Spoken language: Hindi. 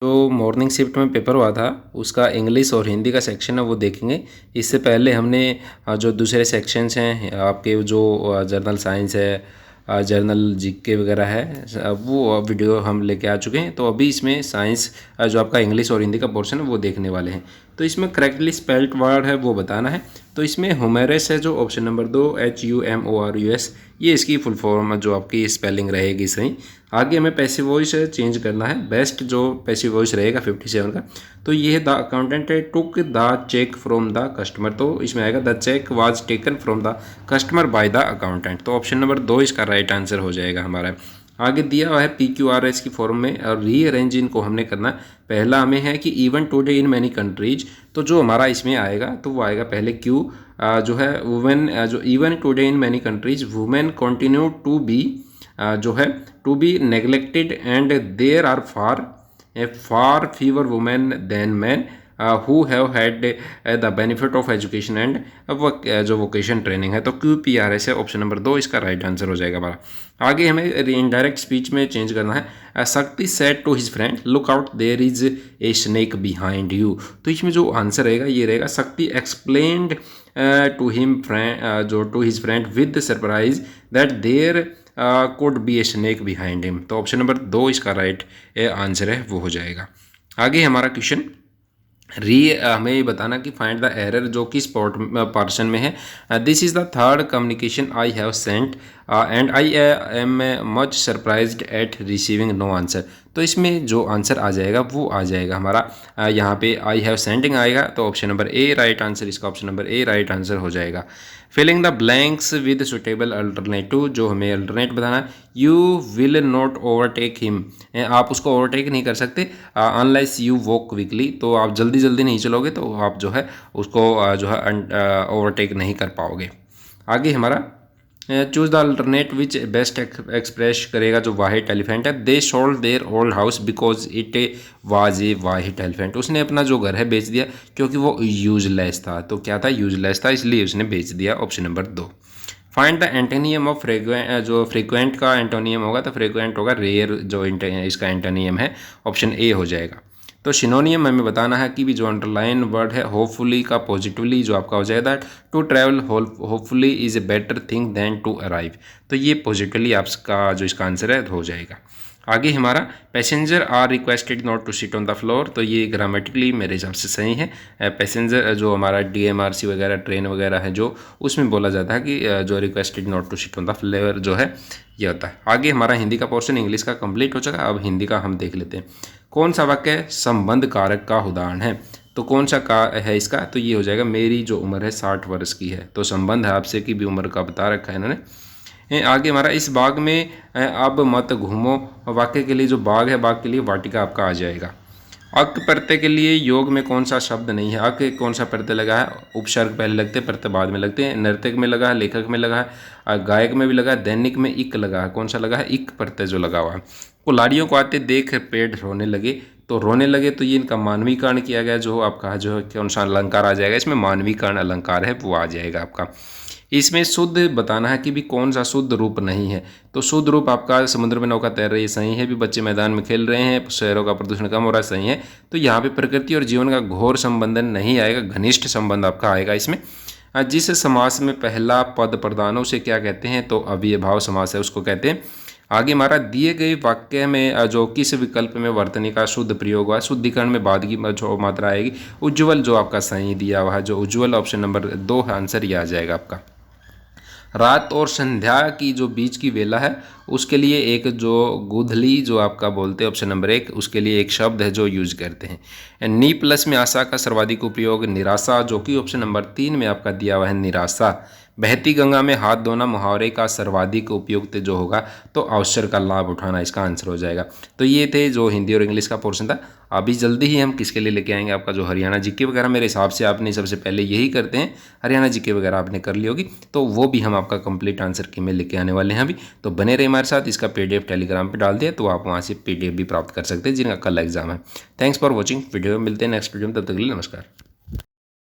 जो मॉर्निंग शिफ्ट में पेपर हुआ था उसका इंग्लिश और हिंदी का सेक्शन है वो देखेंगे। इससे पहले हमने जो दूसरे सेक्शंस हैं आपके जो जर्नल साइंस है, जर्नल जीके वगैरह है, वो वीडियो हम लेके आ चुके हैं। तो अभी इसमें साइंस जो आपका इंग्लिश और हिंदी का पोर्शन है वो देखने वाले हैं। तो इसमें करेक्टली स्पेल्ड वर्ड है वो बताना है। तो इसमें ह्यूमेरस है जो ऑप्शन नंबर 2 HUMORUS, ये इसकी फुल फॉर्म जो आपकी स्पेलिंग रहेगी सही। आगे हमें पैसिव वॉइस चेंज करना है। बेस्ट जो पैसिव वॉइस रहेगा 57 का, तो ये है the accountant took the cheque from the customer, तो इसमें आएगा the cheque was taken from the customer by the accountant. तो ऑप्शन नंबर 2 इसका राइट आंसर हो जाएगा हमारा। आगे दिया हुआ है PQRS की फॉर्म में और रीअरेंज इनको हमने करना। पहला हमें है कि even today in many countries, तो जो हमारा इसमें आएगा तो वो आएगा पहले क्यू जो है वुमेन, जो even today in many countries women continue to be जो है to be neglected and there are far fewer women than men who have had the benefit of education and जो वोकेशन ट्रेनिंग है। तो QPRS है ऑप्शन नंबर 2 इसका राइट आंसर हो जाएगा हमारा। आगे हमें इनडायरेक्ट स्पीच में चेंज करना है। Shakti said to his friend look out there is a snake behind you, तो इसमें जो आंसर रहेगा ये रहेगा Shakti explained to him friend जो to his friend with surprise that there could be a snake behind him। तो ऑप्शन नंबर 2 इसका राइट आंसर है वो हो जाएगा। आगे हमारा क्वेश्चन हमें ये बताना कि फाइंड द एरर जो कि स्पॉट पर्सन में है। This is the third communication I have sent and I am much surprised at receiving no answer. तो इसमें जो आंसर आ जाएगा वो आ जाएगा हमारा यहाँ पे आई हैव सेंडिंग आएगा, तो option number A right answer, इसका option number A right answer हो जाएगा। Filling the blanks with suitable alternative, जो हमें अल्टरनेट बताना है। You will not overtake him, आप उसको ओवरटेक नहीं कर सकते अनलेस यू वॉक क्विकली, तो आप जल्दी जल्दी नहीं चलोगे तो आप जो है उसको जो है ओवरटेक नहीं कर पाओगे। आगे हमारा choose the alternate which best express करेगा जो वाहिट एलिफेंट है। They sold their old house because it was a white elephant, उसने अपना जो घर है बेच दिया क्योंकि वो यूजलेस था। तो क्या था, यूजलेस था, इसलिए उसने बेच दिया, option number 2। Find the antonym of frequent, जो फ्रीक्वेंट का एंटोनियम होगा तो फ्रीक्वेंट होगा रेयर, जो इसका एंटोनियम है ऑप्शन ए हो जाएगा। तो सिनोनियम हमें बताना है कि भी जो अंडरलाइन वर्ड है होपफुली का पॉजिटिवली जो आपका हो जाएगा to travel hopefully is a better thing than to arrive, तो ये पॉजिटिवली आपका जो इसका आंसर है हो जाएगा। आगे हमारा passenger are requested not to sit on the floor, तो ये ग्रामेटिकली मेरे हिसाब से सही है। पैसेंजर जो हमारा DMRC वगैरह ट्रेन वगैरह है जो उसमें बोला जाता है कि जो requested not to sit on the floor जो है ये होता है। आगे हमारा हिंदी का पोर्शन इंग्लिश का कंप्लीट हो चुका, अब हिंदी का हम देख लेते हैं। कौन सा वाक्य संबंध कारक का उदाहरण है, तो कौन सा का है इसका, तो ये हो जाएगा मेरी जो उम्र है 60 वर्ष की है, तो संबंध है आपसे की भी उम्र का बता रखा है इन्होंने। आगे हमारा इस बाग में अब मत घूमो, वाक्य के लिए जो बाग है बाग के लिए वाटिका आपका आ जाएगा। अक प्रत्यय के लिए योग में कौन सा शब्द नहीं है, अक कौन सा प्रत्यय लगा है, उपसर्ग पहले लगते हैं प्रत्यय बाद में लगते हैं। नर्तक में लगा है, लेखक में लगा है, गायक में भी लगा है, दैनिक में इक लगा है, कौन सा लगा है, इक प्रत्यय जो लगा हुआ है। कुल्हाड़ियों को आते देख पेड़ रोने लगे, तो रोने लगे तो ये इनका मानवीकरण किया गया, जो आपका जो है कौन सा अलंकार आ जाएगा, इसमें मानवीकरण अलंकार है वो आ जाएगा आपका। इसमें शुद्ध बताना है कि भी कौन सा शुद्ध रूप नहीं है, तो शुद्ध रूप आपका समुद्र में नौका तैर रही है सही है, भी बच्चे मैदान में खेल रहे हैं, शहरों का प्रदूषण कम हो रहा है सही है। तो यहाँ पे प्रकृति और जीवन का घोर संबंध नहीं आएगा, घनिष्ठ संबंध आपका आएगा इसमें। जिस समास में पहला पद प्रधान उसे क्या कहते हैं, तो अव्ययभाव समास है उसको कहते हैं। आगे हमारा दिए गए वाक्य में जो किस विकल्प में वर्तनी का शुद्ध प्रयोग हुआ, शुद्धिकरण में बाद की जो मात्रा आएगी उज्ज्वल, जो आपका सही दिया हुआ है जो उज्ज्वल, ऑप्शन नंबर 2 आंसर ये आ जाएगा आपका। रात और संध्या की जो बीच की वेला है उसके लिए एक जो गुधली जो आपका बोलते हैं ऑप्शन नंबर 1, उसके लिए एक शब्द है जो यूज करते हैं। नी प्लस में आशा का सर्वाधिक उपयोग निराशा, जो कि ऑप्शन नंबर 3 में आपका दिया हुआ है निराशा। बहती गंगा में हाथ धोना मुहावरे का सर्वाधिक उपयुक्त जो होगा तो अवसर का लाभ उठाना इसका आंसर हो जाएगा। तो ये थे जो हिंदी और इंग्लिश का पोर्शन था। अभी जल्दी ही हम किसके लिए लेके आएंगे आपका जो हरियाणा जीके वगैरह, मेरे हिसाब से आपने सबसे पहले यही करते हैं, हरियाणा जीके वगैरह आपने कर ली होगी, तो वो भी हम आपका कंप्लीट आंसर की में लेके आने वाले हैं अभी। तो बने रहे हमारे साथ, इसका PDF टेलीग्राम पर डाल दिया तो आप वहाँ से PDF भी प्राप्त कर सकते हैं जिनका कल एग्जाम है। थैंक्स फॉर वॉचिंग, वीडियो में मिलते हैं नेक्स्ट वीडियो में, तब तक के लिए नमस्कार।